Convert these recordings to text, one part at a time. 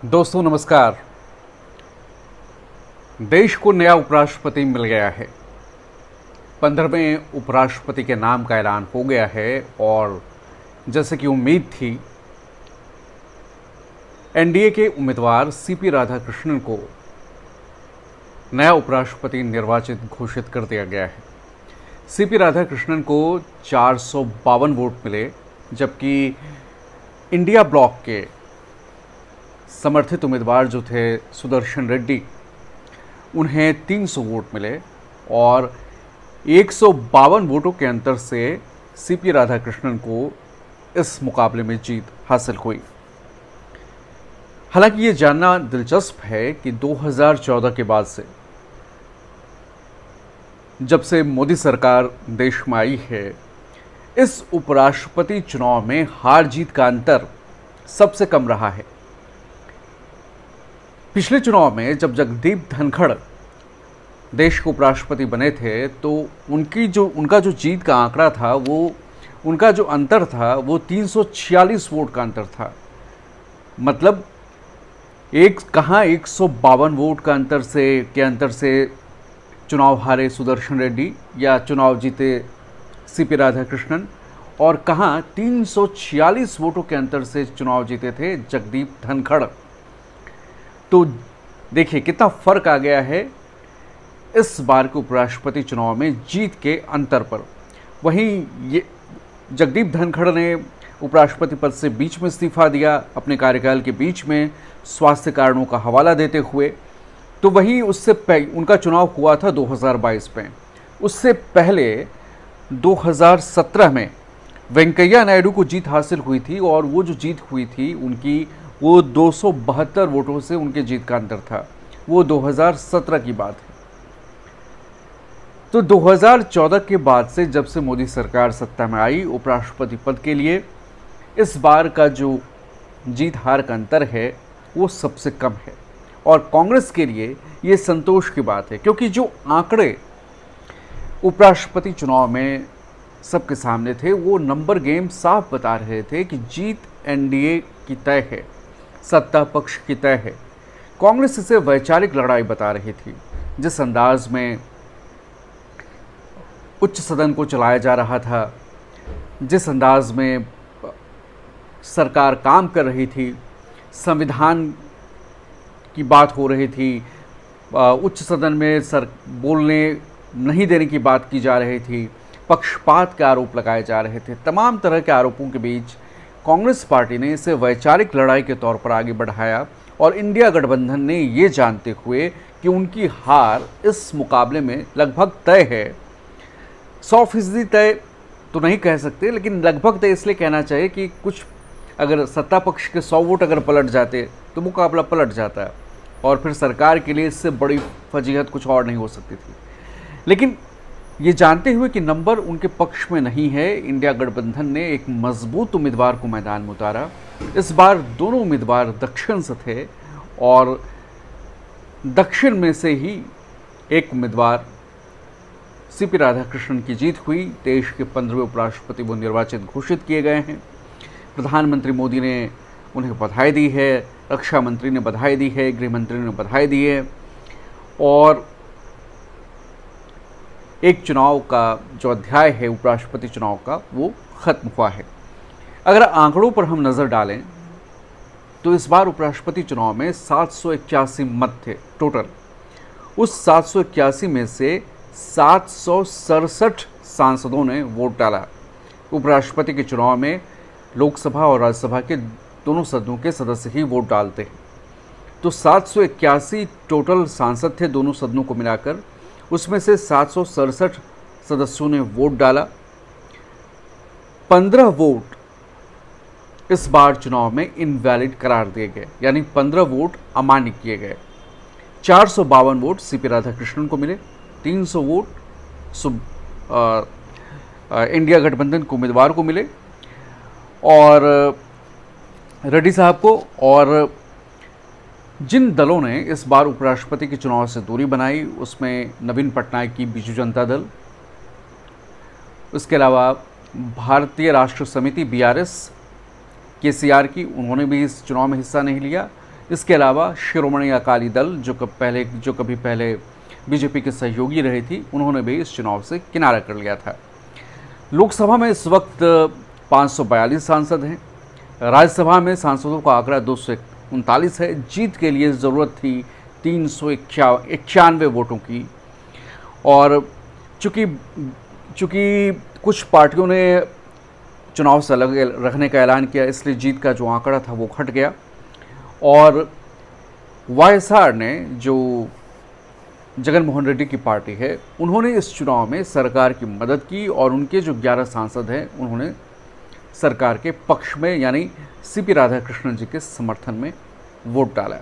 दोस्तों नमस्कार। देश को नया उपराष्ट्रपति मिल गया है। 15वें उपराष्ट्रपति के नाम का ऐलान हो गया है और जैसे कि उम्मीद थी, एनडीए के उम्मीदवार सीपी राधाकृष्णन को नया उपराष्ट्रपति निर्वाचित घोषित कर दिया गया है। सीपी राधाकृष्णन को 452 वोट मिले, जबकि इंडिया ब्लॉक के समर्थित उम्मीदवार जो थे सुदर्शन रेड्डी, उन्हें 300 वोट मिले और 152 वोटों के अंतर से सीपी राधाकृष्णन को इस मुकाबले में जीत हासिल हुई। हालांकि ये जानना दिलचस्प है कि 2014 के बाद से, जब से मोदी सरकार देश में आई है, इस उपराष्ट्रपति चुनाव में हार जीत का अंतर सबसे कम रहा है। पिछले चुनाव में जब जगदीप धनखड़ देश के उपराष्ट्रपति बने थे, तो उनका जो जीत का आंकड़ा था, वो उनका जो अंतर था वो 346 वोट का अंतर था। मतलब कहाँ 152 वोट का अंतर से चुनाव हारे सुदर्शन रेड्डी या चुनाव जीते सीपी राधाकृष्णन, और कहाँ 346 वोटों के अंतर से चुनाव जीते थे जगदीप धनखड़। तो देखिए कितना फर्क आ गया है इस बार के उपराष्ट्रपति चुनाव में जीत के अंतर पर। वहीं ये जगदीप धनखड़ ने उपराष्ट्रपति पद से बीच में इस्तीफा दिया, अपने कार्यकाल के बीच में स्वास्थ्य कारणों का हवाला देते हुए। तो वहीं उनका चुनाव हुआ था 2022 में। उससे पहले 2017 में वेंकैया नायडू को जीत हासिल हुई थी, और वो जो जीत हुई थी उनकी, वो 272 वोटों से उनके जीत का अंतर था। वो 2017 की बात है। तो 2014 के बाद से, जब से मोदी सरकार सत्ता में आई, उपराष्ट्रपति पद के लिए इस बार का जो जीत हार का अंतर है वो सबसे कम है। और कांग्रेस के लिए ये संतोष की बात है, क्योंकि जो आंकड़े उपराष्ट्रपति चुनाव में सबके सामने थे, वो नंबर गेम साफ बता रहे थे कि जीत एनडीए की तय है, सत्ता पक्ष की तय है। कांग्रेस इसे वैचारिक लड़ाई बता रही थी। जिस अंदाज में उच्च सदन को चलाया जा रहा था, जिस अंदाज में सरकार काम कर रही थी, संविधान की बात हो रही थी, उच्च सदन में बोलने नहीं देने की बात की जा रही थी, पक्षपात के आरोप लगाए जा रहे थे, तमाम तरह के आरोपों के बीच कांग्रेस पार्टी ने इसे वैचारिक लड़ाई के तौर पर आगे बढ़ाया। और इंडिया गठबंधन ने ये जानते हुए कि उनकी हार इस मुकाबले में लगभग तय है, 100% तय तो नहीं कह सकते, लेकिन लगभग तय इसलिए कहना चाहिए कि कुछ अगर सत्ता पक्ष के 100 वोट अगर पलट जाते तो मुकाबला पलट जाता है, और फिर सरकार के लिए इससे बड़ी फजीहत कुछ और नहीं हो सकती थी। लेकिन ये जानते हुए कि नंबर उनके पक्ष में नहीं है, इंडिया गठबंधन ने एक मजबूत उम्मीदवार को मैदान में उतारा। इस बार दोनों उम्मीदवार दक्षिण से थे, और दक्षिण में से ही एक उम्मीदवार सीपी राधाकृष्णन की जीत हुई। देश के 15वें उपराष्ट्रपति वो निर्वाचित घोषित किए गए हैं। प्रधानमंत्री मोदी ने उन्हें बधाई दी है, रक्षा मंत्री ने बधाई दी है, गृह मंत्री ने बधाई दी है, और एक चुनाव का जो अध्याय है उपराष्ट्रपति चुनाव का, वो खत्म हुआ है। अगर आंकड़ों पर हम नज़र डालें तो इस बार उपराष्ट्रपति चुनाव में 781 मत थे टोटल। उस 781 में से 767 सांसदों ने वोट डाला। उपराष्ट्रपति के चुनाव में लोकसभा और राज्यसभा के दोनों सदनों के सदस्य ही वोट डालते हैं। तो 781 टोटल सांसद थे दोनों सदनों को मिलाकर, उसमें से 767 सदस्यों ने वोट डाला। 15 वोट इस बार चुनाव में इनवैलिड करार दिए गए, यानी 15 वोट अमान्य किए गए। 452 वोट सीपी राधाकृष्णन को मिले, 300 वोट इंडिया गठबंधन के उम्मीदवार को मिले और रेड्डी साहब को। और जिन दलों ने इस बार उपराष्ट्रपति के चुनाव से दूरी बनाई, उसमें नवीन पटनायक की बीजू जनता दल, उसके अलावा भारतीय राष्ट्र समिति BRS, KCR की, उन्होंने भी इस चुनाव में हिस्सा नहीं लिया। इसके अलावा शिरोमणि अकाली दल जो कभी पहले बीजेपी के सहयोगी रही थी, उन्होंने भी इस चुनाव से किनारा कर लिया था। लोकसभा में इस वक्त 542 सांसद हैं। राज्यसभा में सांसदों का आंकड़ा 239 है। जीत के लिए ज़रूरत थी 391 वोटों की। और चूँकि कुछ पार्टियों ने चुनाव से अलग रखने का ऐलान किया, इसलिए जीत का जो आंकड़ा था वो घट गया। और वाईएसआर ने, जो जगन मोहन रेड्डी की पार्टी है, उन्होंने इस चुनाव में सरकार की मदद की और उनके जो 11 सांसद हैं उन्होंने सरकार के पक्ष में यानी सीपी राधाकृष्णन जी के समर्थन में वोट डाला।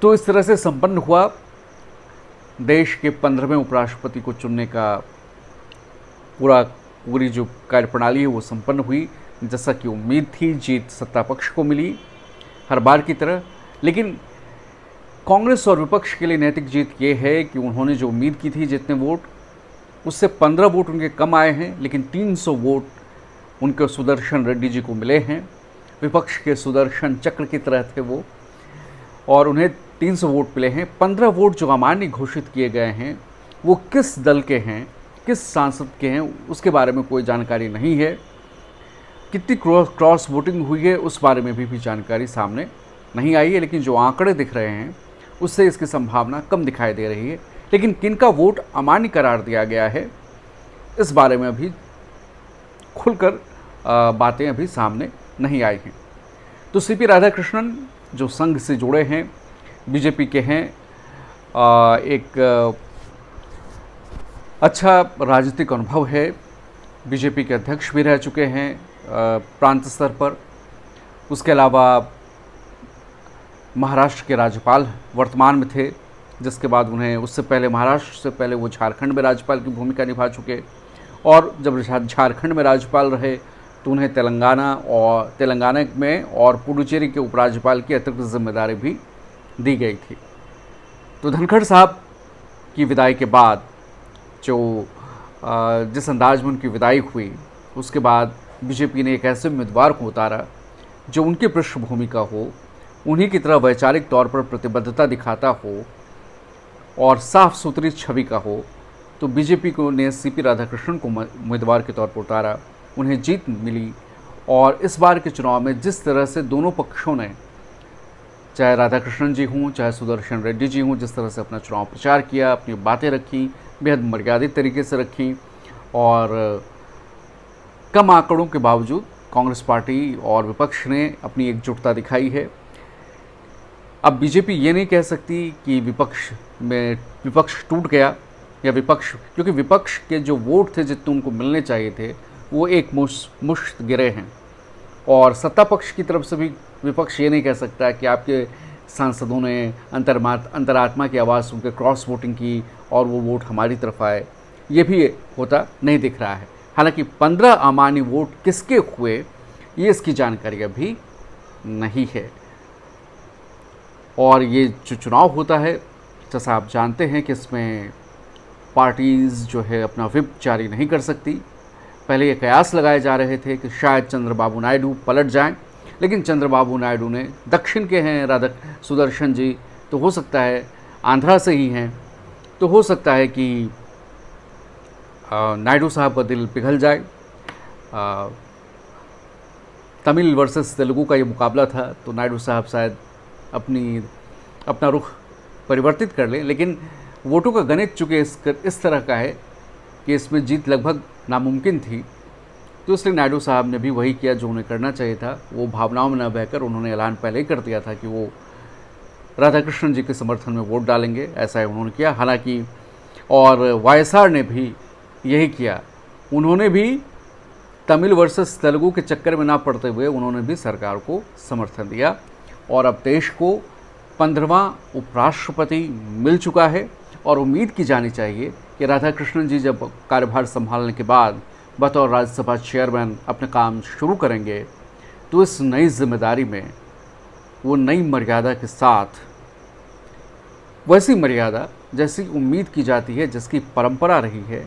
तो इस तरह से संपन्न हुआ देश के 15वें उपराष्ट्रपति को चुनने का पूरी जो कार्यप्रणाली है वो संपन्न हुई। जैसा कि उम्मीद थी, जीत सत्ता पक्ष को मिली हर बार की तरह। लेकिन कांग्रेस और विपक्ष के लिए नैतिक जीत ये है कि उन्होंने जो उम्मीद की थी जितने वोट, उससे 15 वोट उनके कम आए हैं, लेकिन 300 वोट उनके सुदर्शन रेड्डी जी को मिले हैं। विपक्ष के सुदर्शन चक्र की तरह थे वो, और उन्हें 300 वोट मिले हैं। 15 वोट जो अमान्य घोषित किए गए हैं वो किस दल के हैं, किस सांसद के हैं, उसके बारे में कोई जानकारी नहीं है। कितनी क्रॉस वोटिंग हुई है उस बारे में भी जानकारी सामने नहीं आई है। लेकिन जो आंकड़े दिख रहे हैं उससे इसकी संभावना कम दिखाई दे रही है। लेकिन किनका वोट अमान्य करार दिया गया है, इस बारे में अभी खुलकर बातें अभी सामने नहीं आई हैं। तो सीपी राधाकृष्णन जो संघ से जुड़े हैं, बीजेपी के हैं, एक अच्छा राजनीतिक अनुभव है, बीजेपी के अध्यक्ष भी रह चुके हैं प्रांत स्तर पर। उसके अलावा महाराष्ट्र के राज्यपाल वर्तमान में थे, जिसके बाद उन्हें उससे पहले महाराष्ट्र से पहले वो झारखंड में राज्यपाल की भूमिका निभा चुके, और जब झारखंड में राज्यपाल रहे तो उन्हें तेलंगाना में और पुडुचेरी के उपराज्यपाल की अतिरिक्त जिम्मेदारी भी दी गई थी। तो धनखड़ साहब की विदाई के बाद जिस अंदाज में उनकी विदाई हुई, उसके बाद बीजेपी ने एक ऐसे उम्मीदवार को उतारा जो उनकी पृष्ठभूमि का हो, उन्हीं की तरह वैचारिक तौर पर प्रतिबद्धता दिखाता हो और साफ सुथरी छवि का हो। तो बीजेपी को ने सीपी राधाकृष्णन को उम्मीदवार के तौर पर उतारा, उन्हें जीत मिली। और इस बार के चुनाव में जिस तरह से दोनों पक्षों ने, चाहे राधाकृष्णन जी हों चाहे सुदर्शन रेड्डी जी हों, जिस तरह से अपना चुनाव प्रचार किया, अपनी बातें रखी, बेहद मर्यादित तरीके से रखी, और कम आंकड़ों के बावजूद कांग्रेस पार्टी और विपक्ष ने अपनी एकजुटता दिखाई है। अब बीजेपी ये नहीं कह सकती कि विपक्ष टूट गया, या क्योंकि विपक्ष के जो वोट थे जितने उनको मिलने चाहिए थे वो एक मुश्त गिरे हैं। और सत्ता पक्ष की तरफ से भी विपक्ष ये नहीं कह सकता कि आपके सांसदों ने अंतरात्मा की आवाज़ सुनकर क्रॉस वोटिंग की और वो वोट हमारी तरफ आए, ये भी होता नहीं दिख रहा है। हालांकि 15 अमान्य वोट किसके हुए, ये इसकी जानकारी अभी नहीं है। और ये जो चुनाव होता है, जैसा आप जानते हैं कि इसमें पार्टीज़ जो है अपना व्हिप जारी नहीं कर सकती। पहले ये कयास लगाए जा रहे थे कि शायद चंद्रबाबू नायडू पलट जाएं, लेकिन चंद्रबाबू नायडू ने, दक्षिण के हैं सुदर्शन जी, तो हो सकता है आंध्रा से ही हैं, तो हो सकता है कि नायडू साहब का दिल पिघल जाए। तमिल वर्सेस तेलुगु का ये मुकाबला था, तो नायडू साहब शायद अपना रुख परिवर्तित कर लें। लेकिन वोटों का गणित चूँकि इस तरह का है कि इसमें जीत लगभग नामुमकिन थी, तो इसलिए नायडू साहब ने भी वही किया जो उन्हें करना चाहिए था। वो भावनाओं में न बहकर उन्होंने ऐलान पहले ही कर दिया था कि वो राधाकृष्णन जी के समर्थन में वोट डालेंगे, ऐसा ही उन्होंने किया। हालांकि और वाईएसआर ने भी यही किया, उन्होंने भी तमिल वर्सेस तेलुगु के चक्कर में ना पड़ते हुए उन्होंने भी सरकार को समर्थन दिया। और अब देश को 15वां उपराष्ट्रपति मिल चुका है, और उम्मीद की जानी चाहिए कि राधाकृष्णन जी जब कार्यभार संभालने के बाद बतौर राज्यसभा चेयरमैन अपने काम शुरू करेंगे, तो इस नई जिम्मेदारी में वो नई मर्यादा के साथ, वैसी मर्यादा जैसी उम्मीद की जाती है, जिसकी परंपरा रही है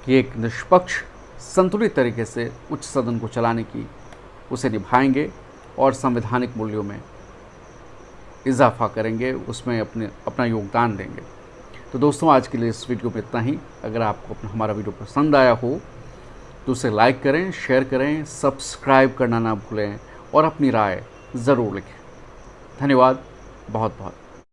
कि एक निष्पक्ष संतुलित तरीके से उच्च सदन को चलाने की, उसे निभाएंगे और संवैधानिक मूल्यों में इजाफा करेंगे, उसमें अपना योगदान देंगे। तो दोस्तों, आज के लिए इस वीडियो में इतना ही। अगर आपको हमारा वीडियो पसंद आया हो तो उसे लाइक करें, शेयर करें, सब्सक्राइब करना ना भूलें और अपनी राय ज़रूर लिखें। धन्यवाद बहुत बहुत।